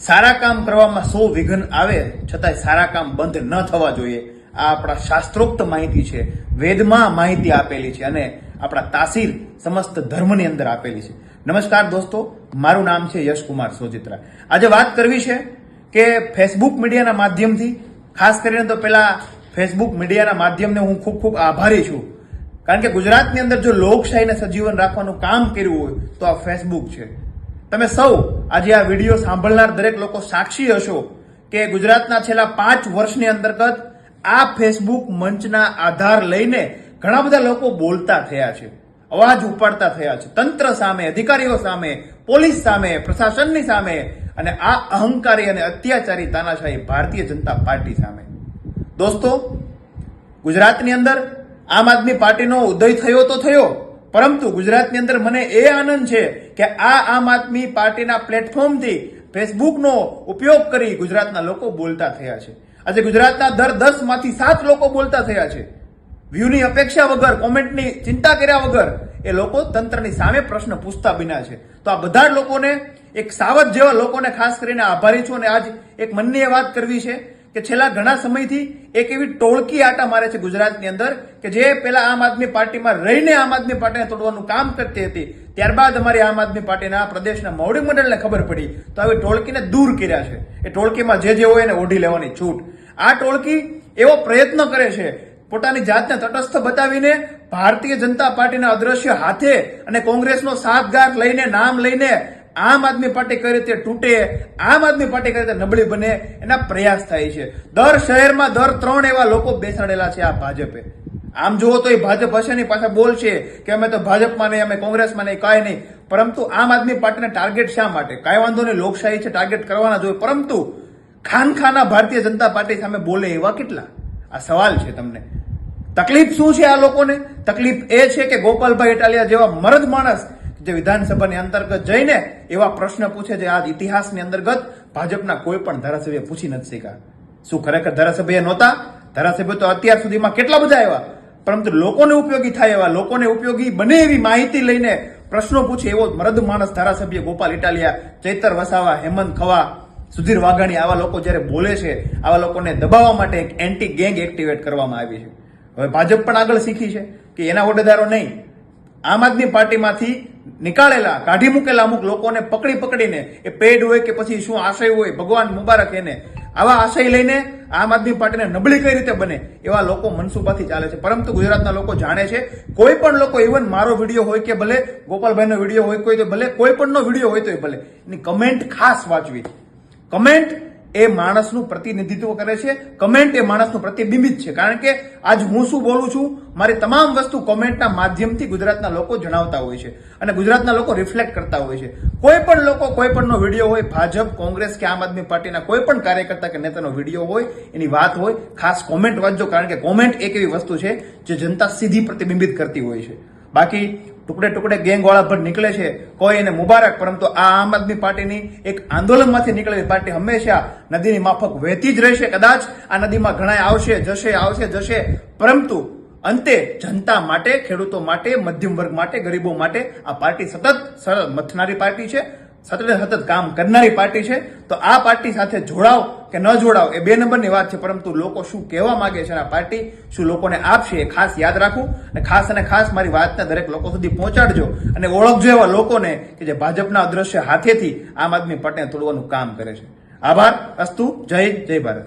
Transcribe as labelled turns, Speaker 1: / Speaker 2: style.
Speaker 1: સારા કામ કરવામાં 100 વિઘ્ન આવે છતાંય સારા કામ બંધ ન થવા જોઈએ. આ આપણા શાસ્ત્રોક્ત માહિતી છે, વેદમાં માહિતી આપેલી છે અને આપણા તાસીર સમસ્ત ધર્મની અંદર આપેલી છે. નમસ્કાર દોસ્તો, મારું નામ છે યશકુમાર સોજિત્રા. આજે વાત કરવી છે કે ફેસબુક મીડિયાના માધ્યમથી, ખાસ કરીને તો પેલા ફેસબુક મીડિયાના માધ્યમને હું ખૂબ ખૂબ આભારી છું. કારણ કે ગુજરાતની અંદર જો લોકશાહીને સજીવન રાખવાનું કામ કર્યું હોય તો આ ફેસબુક છે. તમે સૌ આજે આ વિડીયો સાંભળનાર દરેક લોકો સાક્ષી હશો કે ગુજરાતના છેલ્લા 5 વર્ષની અંતર્ગત આ ફેસબુક મંચના આધાર લઈને ઘણા બધા લોકો બોલતા થયા છે, અવાજ ઉપાડતા થયા છે, તંત્ર સામે, અધિકારીઓ સામે, પોલીસ સામે, પ્રશાસનની સામે અને આ અહંકારી અને અત્યાચારી તાનાશાહી ભારતીય જનતા પાર્ટી સામે. દોસ્તો, ગુજરાતની અંદર આમ આદમી પાર્ટીનો ઉદય થયો તો થયો, પરંતુ ગુજરાતની અંદર મને એ આનંદ છે કે આ આમ આદમી પાર્ટીના પ્લેટફોર્મથી ફેસબુકનો ઉપયોગ કરી ગુજરાતના લોકો બોલતા થયા છે. આજે ગુજરાતના દર 10 માંથી 7 લોકો બોલતા થયા છે. વ્યૂની અપેક્ષા વગર, કોમેન્ટની ચિંતા કર્યા વગર એ લોકો તંત્રની સામે પ્રશ્ન પૂછતા બન્યા છે. તો આ બધા લોકોને, એક સાવધ જેવા લોકોને ખાસ કરીને આભારી છું. અને આજ એક મનની એ વાત કરવી છે કે છેલ્લા ઘણા સમયથી એક એવી ટોળકી આટા મારે છે ગુજરાતની અંદર કે જે પેલા આમ આદમી પાર્ટીમાં રહીને આમ આદમી પાર્ટીને તોડવાનું કામ કરતી હતી. ત્યારબાદ અમારી આમ આદમી પાર્ટીના પ્રદેશના મોવડી મંડળને ખબર પડી તો આવી ટોળકીને દૂર કર્યા છે. એ ટોળકીમાં જે હોય એને ઓઢી લેવાની છૂટ. આ ટોળકી એવો પ્રયત્ન કરે છે પોતાની જાતને તટસ્થ બતાવીને ભારતીય જનતા પાર્ટીના અદ્રશ્ય હાથે અને કોંગ્રેસનો સાથગાંઠ લઈને, નામ લઈને આમ આદમી પાર્ટી કઈ રીતે તૂટે, આમ આદમી પાર્ટી કઈ રીતે નબળી બને એના પ્રયાસ થાય છે. દર શહેરમાં દર 3 એવા લોકો બેસાડેલા છે આ ભાજપે. આમ જુઓ તો એ ભાજપ હશે નહીં, પાછા બોલશે કે અમે તો ભાજપમાં નહીં, અમે કોંગ્રેસમાં નહીં, કાંઈ નહીં. પરંતુ આમ આદમી પાર્ટીને ટાર્ગેટ શા માટે? કાંઈ વાંધો નહીં, લોકશાહી છે, ટાર્ગેટ કરવાના જોઈએ, પરંતુ ખાનખાના ભારતીય જનતા પાર્ટી સામે બોલે એવા કેટલા? આ સવાલ છે તમને. તકલીફ શું છે આ લોકોને? તકલીફ એ છે કે ગોપાલભાઈ ઇટાલિયા જેવા મરદ માણસ જે વિધાનસભાની અંતર્ગત જઈને એવા પ્રશ્ન પૂછે જે આજ ઇતિહાસની અંતર્ગત ભાજપના કોઈ પણ ધારાસભ્ય પૂછી નથી શક્યા. શું ખરેખર ધારાસભ્ય નહોતા? ધારાસભ્ય તો અત્યાર સુધીમાં કેટલા બધા આવ્યા, પરંતુ લોકોને ઉપયોગી થાય એવા, લોકોને ઉપયોગી બને એવી માહિતી લઈને પ્રશ્નો પૂછે એવો મરદ માણસ ધારાસભ્ય ગોપાલ ઇટાલિયા, ચૈતર વસાવા, હેમંત ખવા, સુધીર વાઘાણી, આવા લોકો જયારે બોલે છે, આવા લોકોને દબાવવા માટે એક એન્ટી ગેંગ એક્ટિવેટ કરવામાં આવી છે. હવે ભાજપ પણ આગળ શીખી છે કે એના હોદ્દેદારો નહીં, આમ આદમી પાર્ટીમાંથી નીકાળેલા, કાઢી મૂકેલા અમુક લોકોને પકડીને, એ પેડ હોય કે પછી શું આશય હોય, ભગવાન મુબારક એને, આવા આશય લઈને આમ આદમી પાર્ટીને નબળી કઈ રીતે બને એવા લોકો મનસુબાથી ચાલે છે. પરંતુ ગુજરાતના લોકો જાણે છે, કોઈ પણ લોકો, ઇવન મારો વિડીયો હોય કે ભલે ગોપાલભાઈનો વિડીયો હોય, કોઈ તો ભલે, કોઈ પણનો વિડીયો હોય તો ભલે, એની કમેન્ટ ખાસ વાંચવી. કમેન્ટ એ માણસનું પ્રતિનિધિત્વ કરે છે, કમેન્ટ એ માણસનું પ્રતિબિંબિત છે. કારણ કે આજ હું શું બોલું છું, મારી તમામ વસ્તુ કોમેન્ટના માધ્યમથી ગુજરાતના લોકો જણાવતા હોય છે અને ગુજરાતના લોકો રિફ્લેક્ટ કરતા હોય છે. કોઈ પણ લોકો, કોઈ પણનો વિડીયો હોય, ભાજપ, કોંગ્રેસ કે આમ આદમી પાર્ટીના કોઈ પણ કાર્યકર્તા કે નેતાનો વિડીયો હોય, એની વાત હોય, ખાસ કોમેન્ટ વાંચજો. કારણ કે કોમેન્ટ એક એવી વસ્તુ છે જે જનતા સીધી પ્રતિબિંબિત કરતી હોય છે. બાકી ટુકડે ગેંગવાળા ભર નીકળે છે, કોઈ એને મુબારક, પરંતુ આ આમ આદમી પાર્ટીની એક આંદોલનમાંથી નીકળેલી પાર્ટી હંમેશા નદીની માફક વહેતી જ રહેશે. કદાચ આ નદીમાં ઘણા આવશે જશે, પરંતુ અંતે જનતા માટે, ખેડૂતો માટે, મધ્યમ વર્ગ માટે, ગરીબો માટે આ પાર્ટી સતત મથનારી પાર્ટી છે, સતત કામ કરનારી પાર્ટી છે. તો આ પાર્ટી સાથે જોડાવ કે ન જોડાવ એ 2 નંબરની વાત છે, પરંતુ લોકો શું કહેવા માંગે છે, આ પાર્ટી શું લોકોને આપશે એ ખાસ યાદ રાખવું. અને ખાસ મારી વાતને દરેક લોકો સુધી પહોંચાડજો અને ઓળખજો એવા લોકોને કે જે ભાજપના અદ્રશ્ય હાથેથી આમ આદમી પાર્ટીને તોડવાનું કામ કરે છે. આભાર. અસ્તુ. જય ભારત.